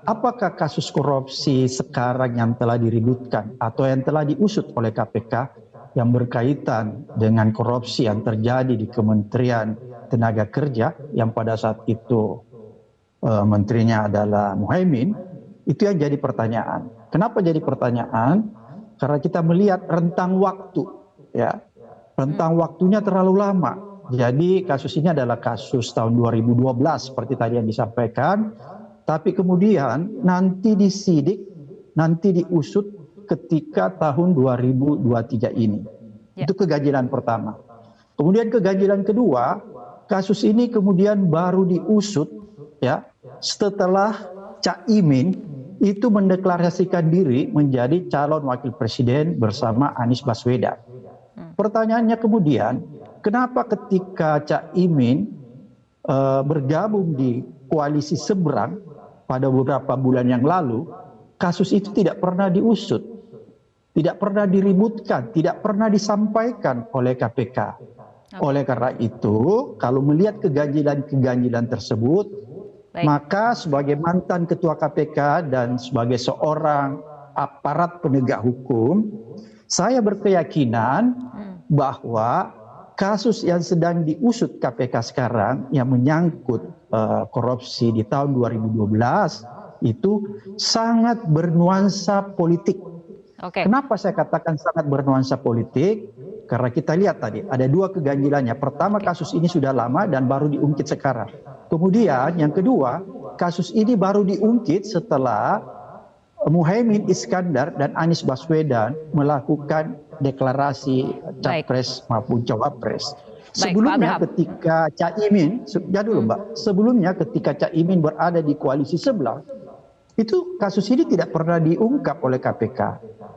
apakah kasus korupsi sekarang yang telah diributkan atau yang telah diusut oleh KPK yang berkaitan dengan korupsi yang terjadi di Kementerian Tenaga Kerja yang pada saat itu menterinya adalah Muhaimin, itu yang jadi pertanyaan. Kenapa jadi pertanyaan? Karena kita melihat rentang waktu, ya, rentang waktunya terlalu lama. Jadi kasus ini adalah kasus tahun 2012 seperti tadi yang disampaikan, tapi kemudian nanti disidik, nanti diusut ketika tahun 2023 ini. Itu keganjilan pertama. Kemudian keganjilan kedua, kasus ini kemudian baru diusut ya setelah Cak Imin itu mendeklarasikan diri menjadi calon wakil presiden bersama Anies Baswedan. Pertanyaannya kemudian, kenapa ketika Cak Imin bergabung di koalisi seberang pada beberapa bulan yang lalu, kasus itu tidak pernah diusut, tidak pernah diributkan, tidak pernah disampaikan oleh KPK. Oleh karena itu, kalau melihat keganjilan-keganjilan tersebut, maka sebagai mantan ketua KPK dan sebagai seorang aparat penegak hukum, saya berkeyakinan bahwa kasus yang sedang diusut KPK sekarang yang menyangkut korupsi di tahun 2012 itu sangat bernuansa politik. Kenapa saya katakan sangat bernuansa politik? Karena kita lihat tadi ada dua keganjilannya. Pertama, kasus ini sudah lama dan baru diungkit sekarang. Kemudian yang kedua, kasus ini baru diungkit setelah Muhaimin Iskandar dan Anies Baswedan melakukan deklarasi capres maupun cawapres. Sebelumnya ketika Cak Imin, sebelumnya ketika Cak Imin berada di koalisi sebelah, itu kasus ini tidak pernah diungkap oleh KPK.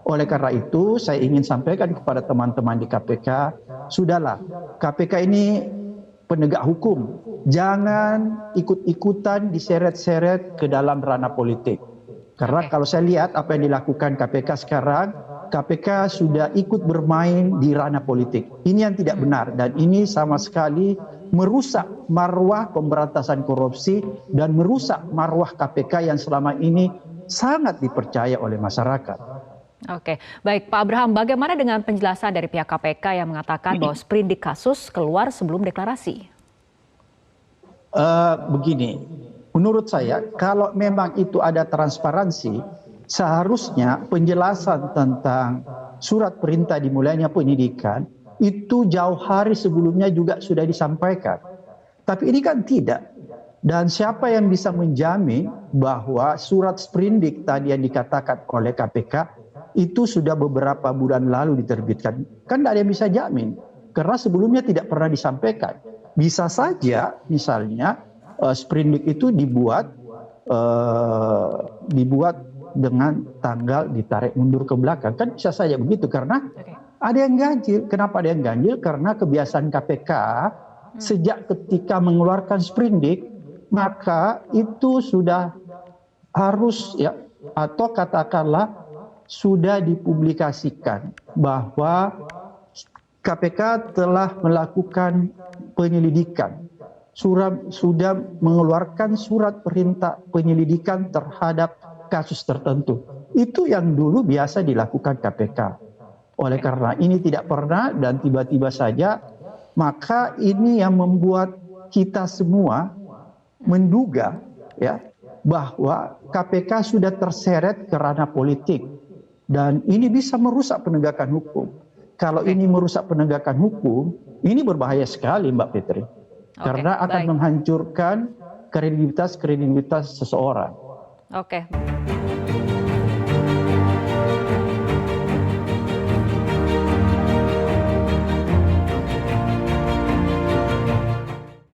Oleh karena itu saya ingin sampaikan kepada teman-teman di KPK, sudahlah, KPK ini penegak hukum, jangan ikut-ikutan diseret-seret ke dalam ranah politik. Karena kalau saya lihat apa yang dilakukan KPK sekarang, KPK sudah ikut bermain di ranah politik. Ini yang tidak benar dan ini sama sekali merusak marwah pemberantasan korupsi dan merusak marwah KPK yang selama ini sangat dipercaya oleh masyarakat. Oke, baik Pak Abraham, bagaimana dengan penjelasan dari pihak KPK yang mengatakan bahwa sprindik kasus keluar sebelum deklarasi? Begini, menurut saya kalau memang itu ada transparansi, seharusnya penjelasan tentang surat perintah dimulainya penyidikan itu jauh hari sebelumnya juga sudah disampaikan. Tapi ini kan tidak. Dan siapa yang bisa menjamin bahwa surat sprindik tadi yang dikatakan oleh KPK itu sudah beberapa bulan lalu diterbitkan? Kan tidak ada yang bisa jamin. Karena sebelumnya tidak pernah disampaikan. Bisa saja misalnya sprindik itu dibuat dengan tanggal ditarik mundur ke belakang. Kan bisa saja begitu karena ada yang ganjil. Kenapa ada yang ganjil? Karena kebiasaan KPK sejak ketika mengeluarkan sprindik, maka itu sudah harus ya, atau katakanlah sudah dipublikasikan bahwa KPK telah melakukan penyelidikan, sudah mengeluarkan surat perintah penyelidikan terhadap kasus tertentu. Itu yang dulu biasa dilakukan KPK. Oleh karena ini tidak pernah dan tiba-tiba saja, maka ini yang membuat kita semua menduga ya bahwa KPK sudah terseret ke ranah politik dan ini bisa merusak penegakan hukum. Kalau ini merusak penegakan hukum, ini berbahaya sekali Mbak Fitri. Karena akan menghancurkan kredibilitas seseorang. Oke.